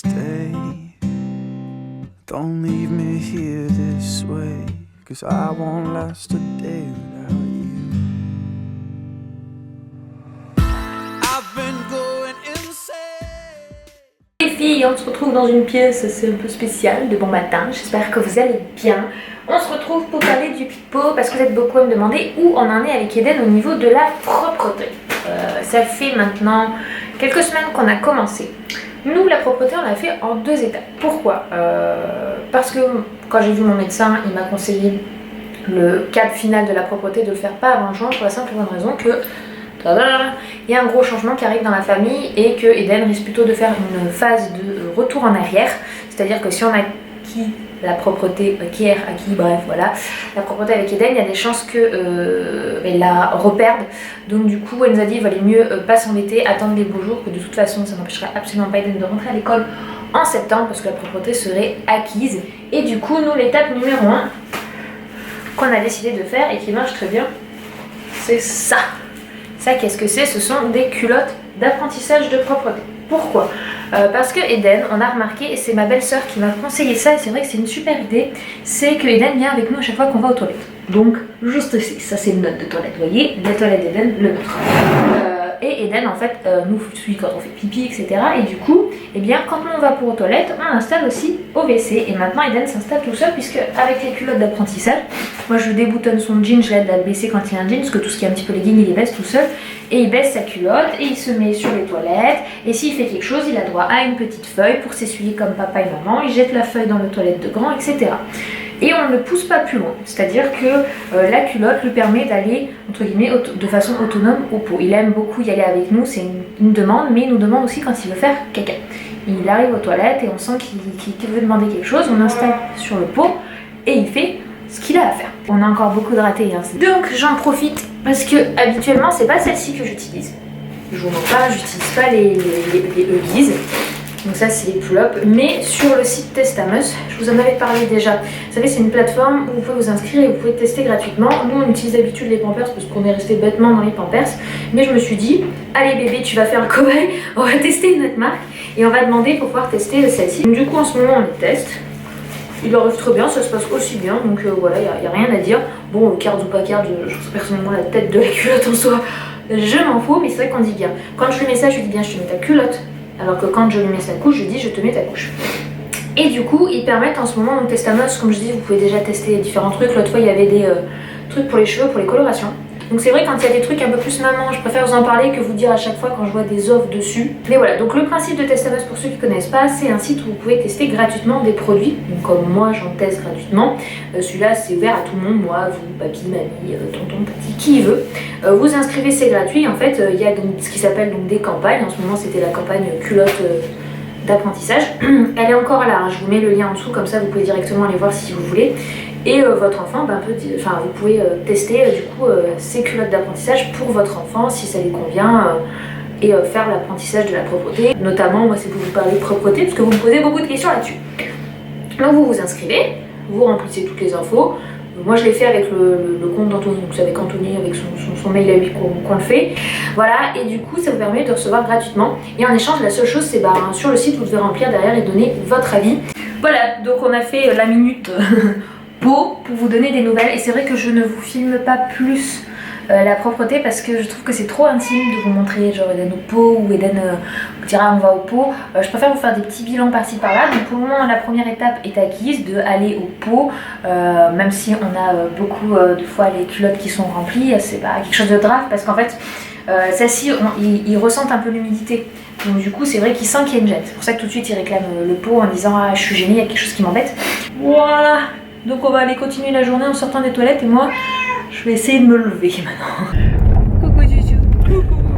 stay. Don't leave me here this way, 'cause I won't last a day without you. I've been going insane. Les filles, on se retrouve dans une pièce assez un peu spéciale de bon matin. J'espère que vous allez bien. On se retrouve pour parler du pipeau parce que vous êtes beaucoup à me demander où on en est avec Eden au niveau de la propreté. Ça fait maintenant quelques semaines qu'on a commencé. Nous, la propreté, on l'a fait en 2 étapes. Pourquoi parce que quand j'ai vu mon médecin, il m'a conseillé le cap final de la propreté de le faire pas avant juin pour la simple et bonne raison que il y a un gros changement qui arrive dans la famille et que Eden risque plutôt de faire une phase de retour en arrière. C'est-à-dire que si on a acquis la propreté, bref voilà, la propreté avec Eden, il y a des chances qu'elle la reperde. Donc du coup elle nous a dit qu'il valait mieux pas s'embêter, attendre les beaux jours, que de toute façon ça n'empêchera absolument pas Eden de rentrer à l'école en septembre parce que la propreté serait acquise. Et du coup nous, l'étape numéro 1 qu'on a décidé de faire et qui marche très bien, c'est ça. Ça, qu'est-ce que c'est? Ce sont des culottes d'apprentissage de propreté. Pourquoi? Parce que Eden, on a remarqué, et c'est ma belle-sœur qui m'a conseillé ça, et c'est vrai que c'est une super idée, c'est que Eden vient avec nous à chaque fois qu'on va aux toilettes. Donc, juste ici, ça c'est une note de toilette, vous voyez, la toilette d'Eden, le nôtre. Et Eden, en fait, nous suit quand on fait pipi, etc. Et du coup, eh bien, quand on va pour aux toilettes, on installe aussi au WC. Et maintenant, Eden s'installe tout seul, puisque avec les culottes d'apprentissage, moi je déboutonne son jean, je l'aide à le baisser quand il y a un jean, parce que tout ce qui est un petit peu legging, il les baisse tout seul. Et il baisse sa culotte, et il se met sur les toilettes. Et s'il fait quelque chose, il a droit à une petite feuille pour s'essuyer comme papa et maman. Il jette la feuille dans les toilettes de grand, etc. Et on ne le pousse pas plus loin, c'est-à-dire que la culotte lui permet d'aller, entre guillemets, de façon autonome au pot. Il aime beaucoup y aller avec nous, c'est une demande, mais il nous demande aussi quand il veut faire caca. Il arrive aux toilettes et on sent qu'il veut demander quelque chose, on installe sur le pot et il fait ce qu'il a à faire. On a encore beaucoup de ratés, hein. Donc j'en profite parce que habituellement c'est pas celle-ci que j'utilise. Je vous montre pas, j'utilise pas les Huggies. Donc ça c'est les pull-ups, mais sur le site Testamus, je vous en avais parlé déjà. Vous savez, c'est une plateforme où vous pouvez vous inscrire et vous pouvez tester gratuitement. Nous on utilise d'habitude les Pampers parce qu'on est resté bêtement dans les Pampers. Mais je me suis dit, allez bébé, tu vas faire le cobaye, on va tester une autre marque et on va demander pour pouvoir tester celle-ci. Du coup en ce moment on les teste. Il arrive très bien, ça se passe aussi bien, donc voilà, il n'y a rien à dire. Bon, carte ou pas carte, je trouve personnellement la tête de la culotte en soi, je m'en fous, mais c'est vrai qu'on dit bien. Quand je lui mets ça, je lui dis bien, je te mets ta culotte. Alors que quand je lui mets sa couche, je dis je te mets ta couche. Et du coup, ils permettent en ce moment, donc Testamus, comme je dis, vous pouvez déjà tester différents trucs. L'autre fois, il y avait des trucs pour les cheveux, pour les colorations. Donc c'est vrai, quand il y a des trucs un peu plus maman, je préfère vous en parler que vous dire à chaque fois quand je vois des offres dessus. Mais voilà, donc le principe de Testamus, pour ceux qui ne connaissent pas, c'est un site où vous pouvez tester gratuitement des produits. Donc comme moi, j'en teste gratuitement. Celui-là, c'est ouvert à tout le monde, moi, vous, papy, mamie, tonton, petit, qui veut. Vous inscrivez, c'est gratuit. En fait, il y a donc ce qui s'appelle donc des campagnes. En ce moment, c'était la campagne culotte d'apprentissage. Elle est encore là, hein. Je vous mets le lien en dessous, comme ça vous pouvez directement aller voir si vous voulez. Et votre enfant, vous pouvez tester du coup ces culottes d'apprentissage pour votre enfant si ça lui convient et faire l'apprentissage de la propreté. Notamment, moi c'est pour vous parler de propreté parce que vous me posez beaucoup de questions là-dessus. Donc vous vous inscrivez, vous remplissez toutes les infos. Moi je l'ai fait avec le compte d'Anthony, donc c'est avec Anthony, avec son mail à lui qu'on le fait. Voilà, et du coup ça vous permet de recevoir gratuitement. Et en échange, la seule chose c'est sur le site vous devez remplir derrière et donner votre avis. Voilà, donc on a fait la minute peau pour vous donner des nouvelles. Et c'est vrai que je ne vous filme pas plus la propreté parce que je trouve que c'est trop intime de vous montrer genre Eden au pot ou Eden vous dira on va au pot. Je préfère vous faire des petits bilans par-ci par-là. Donc pour le moment la première étape est acquise de aller au pot, même si on a beaucoup de fois les culottes qui sont remplies, c'est pas quelque chose de grave parce qu'en fait celle-ci ils ressentent un peu l'humidité. Donc du coup c'est vrai qu'ils sentent qu'il y a une gêne. C'est pour ça que tout de suite ils réclament le pot en disant ah je suis gênée, il y a quelque chose qui m'embête. Voilà. Donc on va aller continuer la journée en sortant des toilettes et moi je vais essayer de me lever maintenant. Coucou Juju.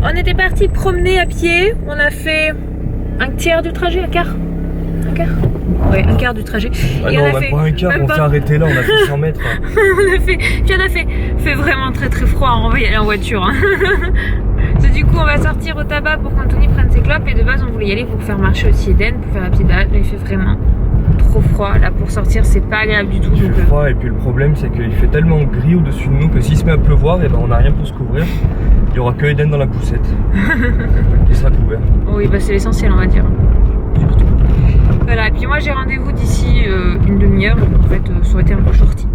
On était parti promener à pied, on a fait un tiers du trajet, un quart. Ouais, un quart du trajet. Ah non, on a pas un quart, on s'est arrêté là, on a fait 100 mètres. on a fait vraiment très froid, on va y aller en voiture. Hein. Du coup on va sortir au tabac pour qu'Anthony prenne ses clopes et de base on voulait y aller pour faire marcher aussi Eden, pour faire la petite balade, mais il fait vraiment trop froid là pour sortir, c'est pas agréable du tout. Il fait froid et puis le problème c'est qu'il fait tellement gris au-dessus de nous que s'il se met à pleuvoir, et ben on n'a rien pour se couvrir. Il y aura que Eden dans la poussette. Il sera couvert. Oui bah c'est l'essentiel on va dire. Surtout. moi j'ai rendez-vous d'ici une demi-heure, donc en fait ça aurait été un peu shorty.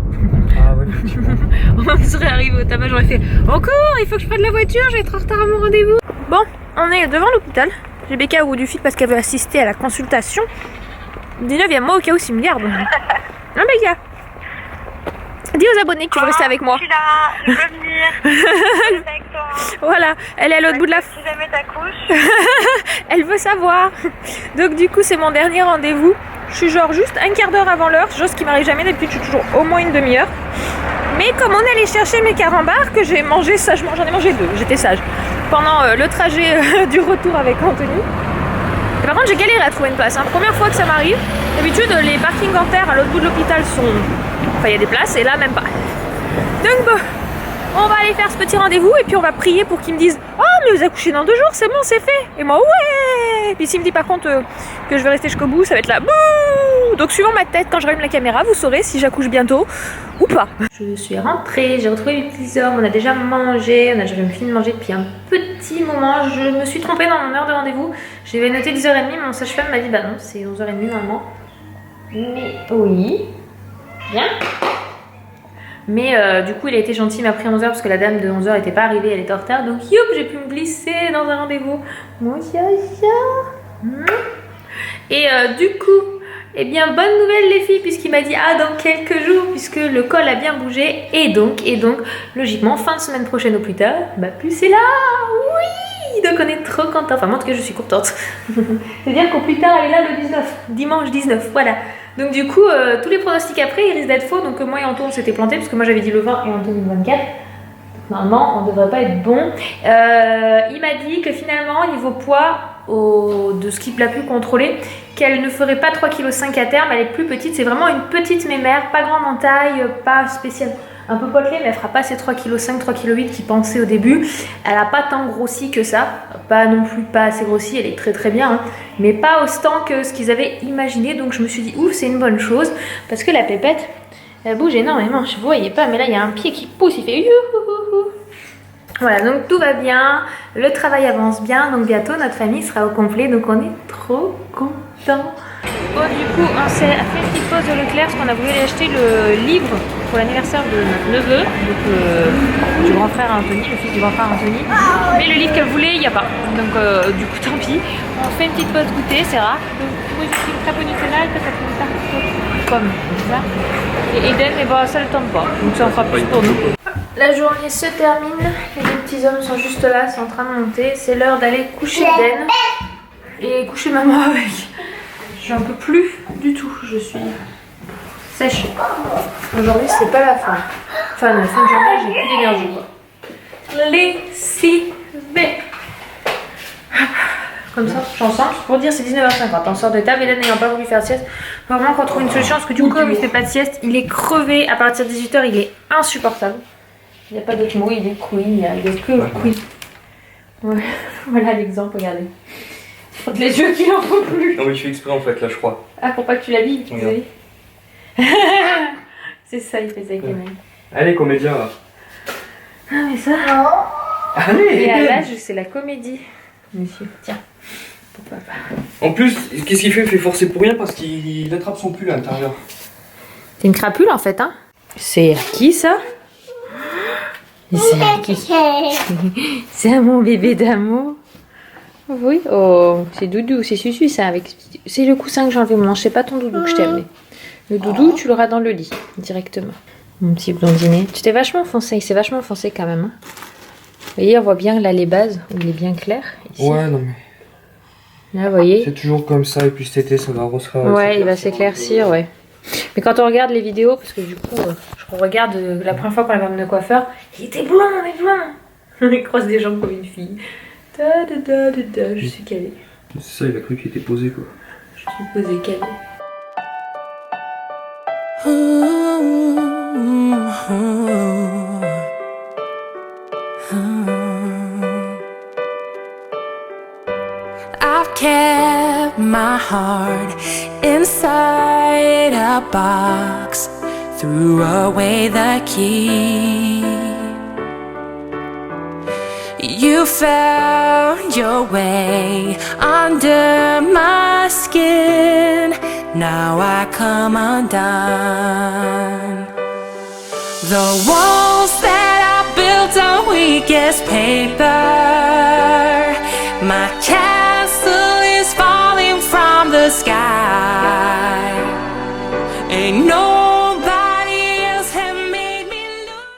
Ah ouais, effectivement. On serait arrivé au tabac, j'aurais fait encore, il faut que je prenne la voiture, je vais être en retard à mon rendez-vous. Bon, on est devant l'hôpital. J'ai Becca au bout du fil parce qu'elle veut assister à la consultation. 19e mois au cas où s'il me garde. Non Becca, dis aux abonnés que tu veux rester avec moi. Je suis là, je veux venir. Je veux rester avec toi. Voilà, elle est à l'autre bout de la... Si jamais t'accouches. Elle veut savoir. Donc du coup c'est mon dernier rendez-vous. Je suis genre juste un quart d'heure avant l'heure, chose qui m'arrive jamais, d'habitude je suis toujours au moins une demi-heure. Mais comme on allait chercher mes carambars, que j'ai mangé sagement, j'en ai mangé 2, j'étais sage, pendant le trajet du retour avec Anthony. Et par contre j'ai galéré à trouver une place, hein. Première fois que ça m'arrive. D'habitude les parkings en terre à l'autre bout de l'hôpital sont... Enfin il y a des places et là même pas. Donc bon, on va aller faire ce petit rendez-vous et puis on va prier pour qu'ils me disent « Oh mais vous accouchez dans 2 jours, c'est bon, c'est fait !» Et moi « Ouais !» Et puis s'il me dit par contre que je vais rester jusqu'au bout, ça va être là « Bouh !» Donc suivant ma tête, quand je rallume la caméra, vous saurez si j'accouche bientôt ou pas. Je suis rentrée, j'ai retrouvé les petits hommes, on a déjà mangé, j'avais fini de manger depuis un petit moment. Je me suis trompée dans mon heure de rendez-vous. J'avais noté 10h30, mon sage-femme m'a dit « Bah non, c'est 11h30 normalement. » Mais oui, bien. Mais du coup il a été gentil, il m'a pris à 11h parce que la dame de 11h n'était pas arrivée, elle était en retard. Donc youp, j'ai pu me glisser dans un rendez-vous. Mon et du coup, eh bien bonne nouvelle les filles, puisqu'il m'a dit ah dans quelques jours, puisque le col a bien bougé. Et donc logiquement fin de semaine prochaine au plus tard, bah plus c'est là. Oui, donc on est trop contents. Enfin moi en tout cas je suis contente. C'est-à-dire qu'au plus tard elle est là le 19, dimanche 19, voilà. Donc du coup, tous les pronostics après, ils risquent d'être faux. Donc moi et Anto, on s'était plantés, parce que moi j'avais dit le 20 et Anto le 24. Normalement, on ne devrait pas être bon. Il m'a dit que finalement, niveau poids, de ce qu'il a pu contrôler, qu'elle ne ferait pas 3,5 kg à terme, elle est plus petite. C'est vraiment une petite mémère, pas grande en taille, pas spéciale. Un peu potelée, mais elle fera pas ces 3,5 kg, 3,8 kg qu'il pensait au début. Elle n'a pas tant grossi que ça, pas non plus pas assez grossi, elle est très très bien, hein, mais pas autant que ce qu'ils avaient imaginé. Donc je me suis dit ouf, c'est une bonne chose, parce que la pépette, elle bouge énormément, je ne voyais pas, mais là il y a un pied qui pousse, il fait youhouhou. Voilà, donc tout va bien, le travail avance bien, donc bientôt notre famille sera au complet, donc on est trop contents. Bon, du coup, on s'est fait une petite pause de Leclerc parce qu'on a voulu aller acheter le livre pour l'anniversaire de notre neveu, donc du grand frère Anthony, le fils du grand frère Anthony. Mais le livre qu'elle voulait, il n'y a pas. Donc du coup, tant pis. On fait une petite pause goûter, c'est rare. Donc moi, je suis une traponitella, peut-être une tarte pomme, ça. Et Eden, mais bon, ça ne le tente pas. Donc ça en fera plus pour nous. La journée se termine, les deux petits hommes sont juste là, c'est en train de monter. C'est l'heure d'aller coucher Eden et coucher maman avec. J'en peux plus du tout, je suis sèche. Aujourd'hui c'est pas la fin. Enfin la fin de journée, j'ai plus d'énergie quoi. Lessivé. Comme ça, j'en sors. Pour dire c'est 19h50. On sort de table, Eden n'ayant pas voulu faire de sieste. Vraiment qu'on trouve une solution parce que du coup comme il fait pas de sieste, il est crevé. À partir de 18h, il est insupportable. Il n'y a pas d'autre mot, il est couille, il y a que couille. Ouais. Voilà l'exemple, regardez. Les yeux qu'il en peut plus. Non mais je fais exprès en fait là je crois. Ah pour pas que tu l'habilles, oui. C'est ça, il fait ça avec les mains. Allez comédien là. Ah mais ça. Allez. Et à l'âge c'est la comédie. Monsieur, tiens. Pourquoi pas. En plus, qu'est-ce qu'il fait? Il fait forcer pour rien parce qu'il attrape son pull à l'intérieur. C'est une crapule en fait hein. C'est à qui ça? C'est à qui? C'est à mon bébé d'amour. Oui, oh, c'est Doudou, c'est Susu ça. C'est le coussin que j'ai enlevé. Moi, je sais pas ton Doudou que je t'ai amené. Le Doudou, tu l'auras dans le lit, directement. Mon petit blondinet. Tu t'es vachement foncé, il s'est vachement foncé quand même. Hein. Vous voyez, on voit bien là les bases, où il est bien clair. Ici. Ouais, non mais... Là, vous voyez. C'est toujours comme ça, et puis cet été, ça va resserrer. Ouais, il va s'éclaircir, ouais. Mais quand on regarde les vidéos, parce que du coup, je regarde la première fois qu'on avait amené le coiffeur, il était blond, mais blond. Il croise des jambes comme une fille. Je suis calée. C'est ça, il a cru qu'il était posé quoi. Je suis posée calée. I've kept my heart inside a box, threw away the key. You found your way under my skin, now I come undone. The walls that I built on weakest paper